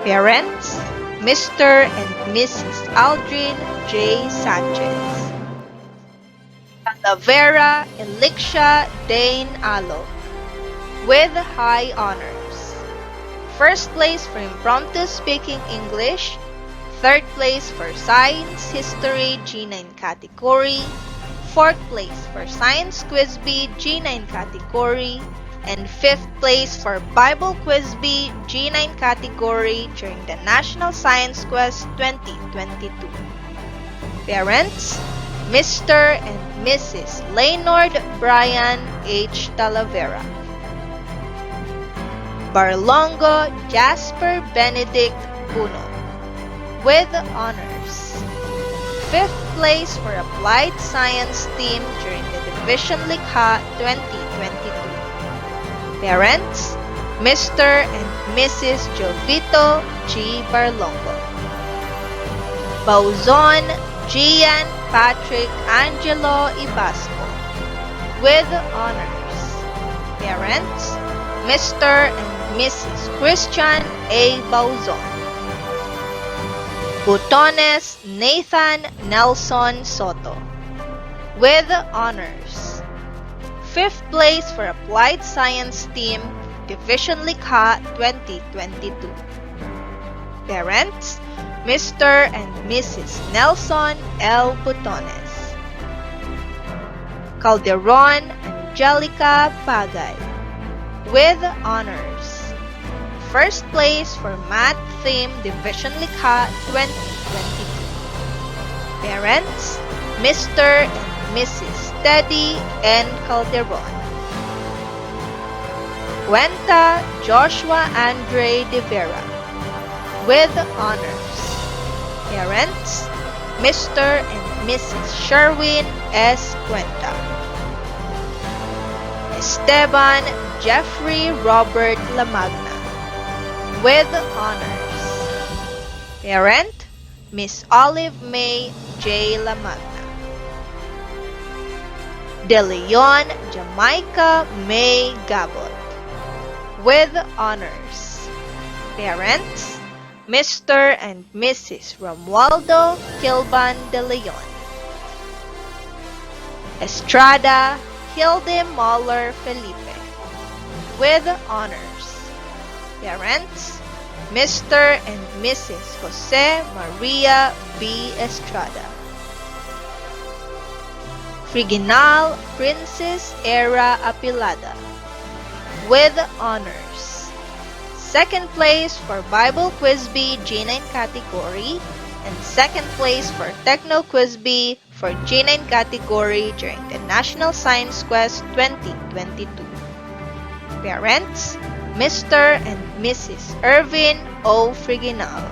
Speaker 4: Parents, Mr. and Mrs. Aldrin J. Sanchez. Talavera Elixia Dane Alo, with high honors. First place for Impromptu Speaking English, third place for Science History G9 category, fourth place for Science Quiz Bee G9 category, and fifth place for Bible Quiz Bee G9 category during the National Science Quest 2022. Parents, Mr. and Mrs. Leonard Brian H. Talavera. Barlongo Jasper Benedict Puno, with honors. Fifth place for Applied Science team during the Division Likha 2022. Parents, Mr. and Mrs. Jovito G. Barlongo. Bauzon Gian Patrick Angelo Ibasco, with honors. Parents, Mr. and Mrs. Christian A. Bauzon. Butones Nathan Nelson Soto, with honors. Fifth place for Applied Science Team, Division Likha 2022. Parents, Mr. and Mrs. Nelson L. Butones. Calderon Angelica Pagay, with honors. First place for Math Theme Division Likha 2022. Parents, Mr. and Mrs. Teddy N. Calderon. Cuenta Joshua Andre De Vera, with honors. Parents, Mr. and Mrs. Sherwin S. Cuenta. Esteban Jeffrey Robert Lamagna, with honors. Parent, Miss Olive May J. Lamagna. De Leon Jamaica May Gabot, with honors. Parents, Mr. and Mrs. Romualdo Kilban De Leon. Estrada Hilde Moller Felipe, with honors. Parents, Mr. and Mrs. Jose Maria B. Estrada. Friginal Princess Era Apilada, with honors. Second place for Bible Quiz Bee G9 category and second place for Techno Quiz Bee for G9 category during the National Science Quest 2022. Parents, Mr. and Mrs. Irvin O. Friginal.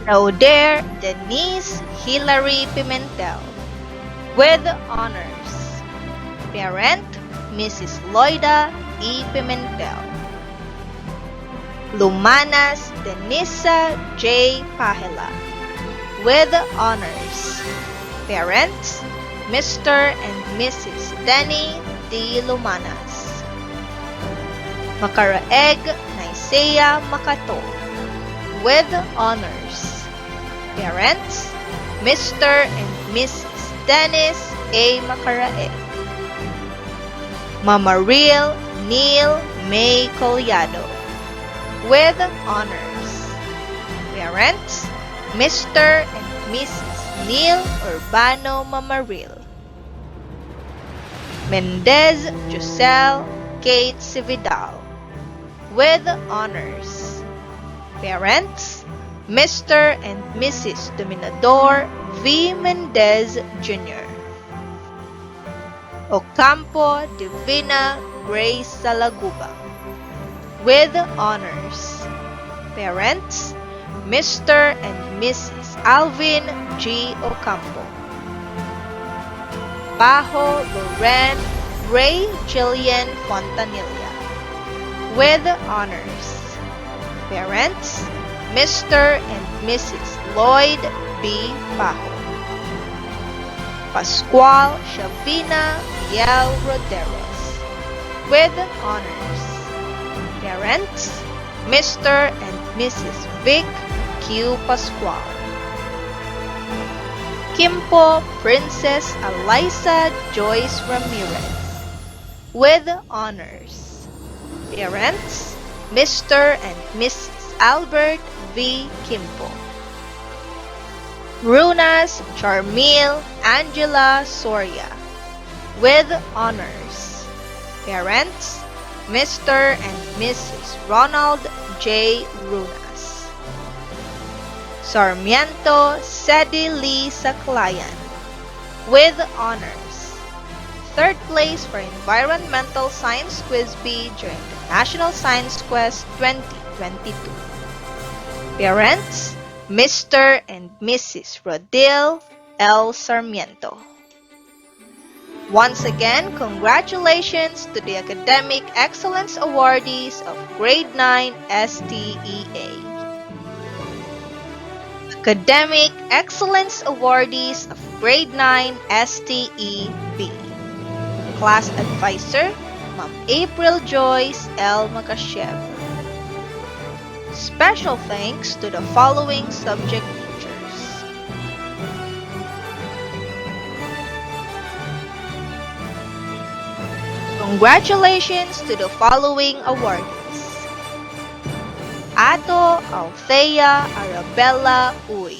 Speaker 4: Lauder Denise Hilary Pimentel, with honors. Parent, Mrs. Loida E. Pimentel. Lumanas Denisa J. Pahela, with honors. Parents, Mr. and Mrs. Denny D. Lumanas. Makaraeg Naisea Makato, with honors. Parents, Mr. and Mrs. Dennis A. Makaraeg. Mama Real Neil May Collado. With honors. Parents, Mr. and Mrs. Neil Urbano Mamaril. Mendez Giselle Kate Cividal. With honors. Parents, Mr. and Mrs. Dominador V. Mendez Jr. Ocampo Divina Grace Salaguba. With honors. Parents, Mr. and Mrs. Alvin G. Ocampo. Bajo Loren Ray Jillian Fontanilla. With honors. Parents, Mr. and Mrs. Lloyd B. Bajo. Pascual Shavina Yel Roderos. With honors. Parents, Mr. and Mrs. Vic Q. Pascual. Kimpo Princess Eliza Joyce Ramirez. With honors. Parents, Mr. and Mrs. Albert V. Kimpo. Runas Charmil Angela Soria. With honors. Parents, Mr. and Mrs. Ronald J. Runas. Sarmiento Sedi Lee Saclayan. With honors. Third place for Environmental Science Quiz B during the National Science Quest 2022. Parents, Mr. and Mrs. Rodil L. Sarmiento. Once again, congratulations to the Academic Excellence Awardees of Grade 9 STEA. Academic Excellence Awardees of Grade 9 STEB. Class Advisor, Ma'am April Joyce L. Makashev. Special thanks to the following subject teachers. Congratulations to the following awardees. Ato Althea Arabella Uy.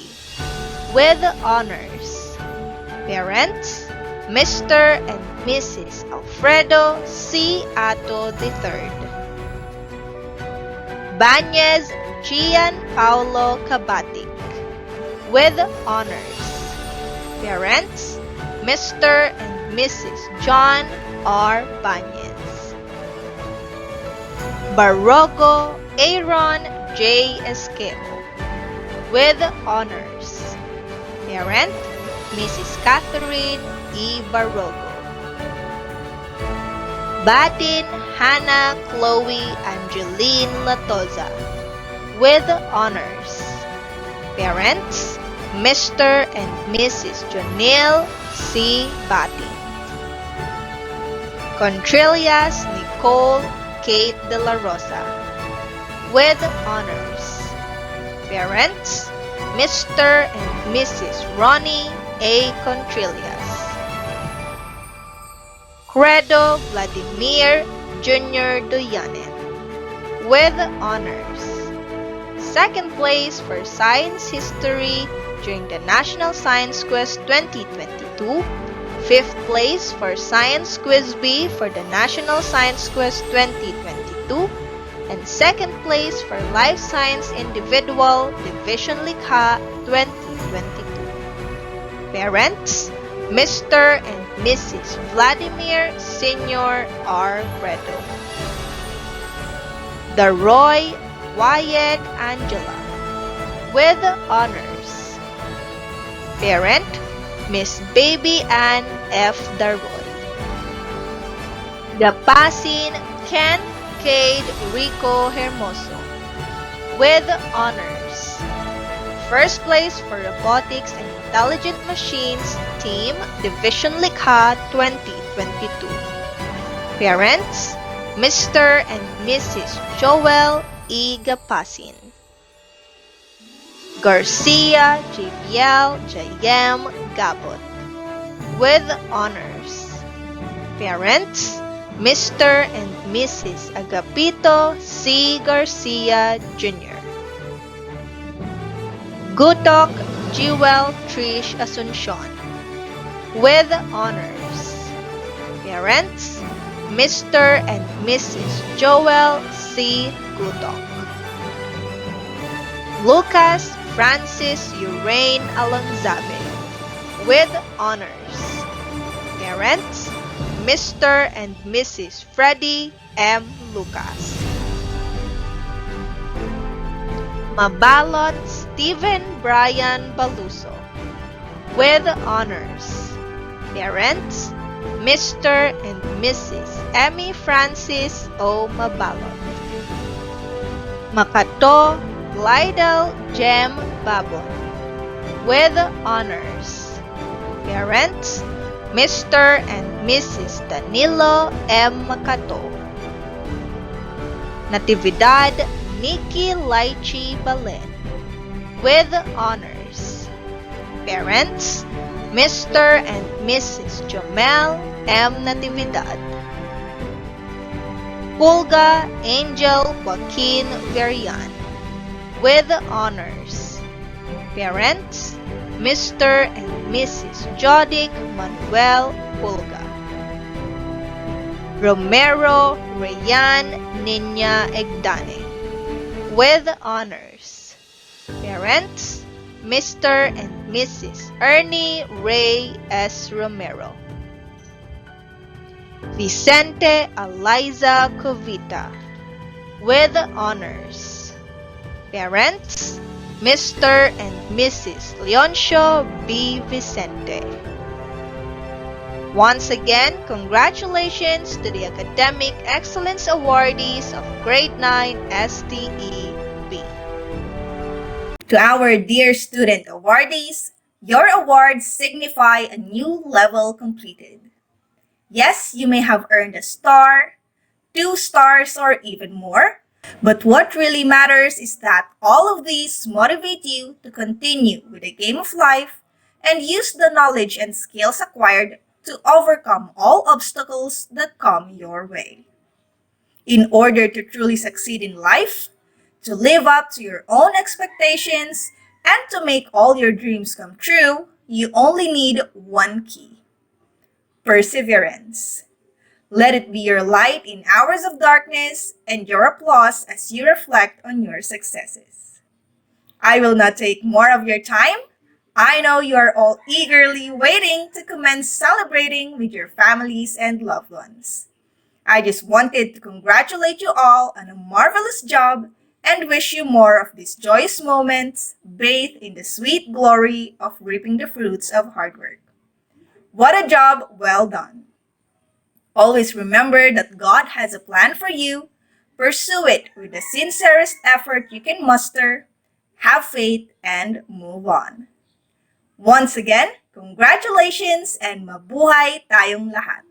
Speaker 4: With honors. Parents, Mr. and Mrs. Alfredo C. Ato III. Bañez Gian Paulo Cabatic. With honors. Parents, Mr. and Mrs. John R. Bañez. Barrogo Aaron J. Esquemo. With honors. Parent, Mrs. Catherine E. Barrogo. Batin Hannah Chloe Angeline Latoza. With honors. Parents, Mr. and Mrs. Jonil C. Batin. Contrillas Nicole Kate de la Rosa. With honors. Parents, Mr. and Mrs. Ronnie A. Contrillas. Credo Vladimir Jr. Doyanen. With honors. Second place for Science History during the National Science Quest 2022. Fifth place for Science Quiz B for the National Science Quest 2022. And second place for Life Science Individual Division Likha 2022. Parents, Mr. and Mrs. Vladimir Sr. R. Credo. Daroy Wayeg Angela. With honors. Parent, Miss Baby Ann F. Daroy. Gapasin Ken Cade Rico Hermoso. With honors. First place for Robotics and Intelligent Machines Team Division Likha 2022. Parents, Mr. and Mrs. Joel E. Gapasin. Garcia JBL Jayem Gabot. With honors. Parents, Mr. and Mrs. Agapito C. Garcia Jr. Gutok Jewel Trish Asuncion with honors. Parents, Mr. and Mrs. Joel C. Gutok. Lucas Francis Urain Alonzabe with honors. Parents, Mr. and Mrs. Freddie M. Lucas. Mabalot Stephen Brian Baluso with honors. Parents, Mr. and Mrs. Emmy Francis O. Mabalot. Makato Lydell Jem Babon with honors. Parents, Mr. and Mrs. Danilo M. Makato. Natividad Nikki Laichi Balen with honors. Parents, Mr. and Mrs. Jomel M. Natividad. Pulga Angel Joaquin Verian with honors. Parents, Mr. and Mrs. Jodic Manuel Pulga. Romero Rayan Niña Egdane with honors. Parents, Mr. and Mrs. Ernie Ray S. Romero. Vicente Eliza Covita with honors. Parents, Mr. and Mrs. Leoncio B. Vicente. Once again, congratulations to the Academic Excellence Awardees of Grade 9 STE-B.
Speaker 1: To our dear student awardees, your awards signify a new level completed. Yes, you may have earned a star, 2 stars, or even more. But what really matters is that all of these motivate you to continue with the game of life and use the knowledge and skills acquired to overcome all obstacles that come your way. In order to truly succeed in life, to live up to your own expectations, and to make all your dreams come true, you only need one key: perseverance. Let it be your light in hours of darkness and your applause as you reflect on your successes. I will not take more of your time. I know you are all eagerly waiting to commence celebrating with your families and loved ones. I just wanted to congratulate you all on a marvelous job and wish you more of these joyous moments bathed in the sweet glory of reaping the fruits of hard work. What a job well done! Always remember that God has a plan for you. Pursue it with the sincerest effort you can muster. Have faith and move on. Once again, congratulations and mabuhay tayong lahat.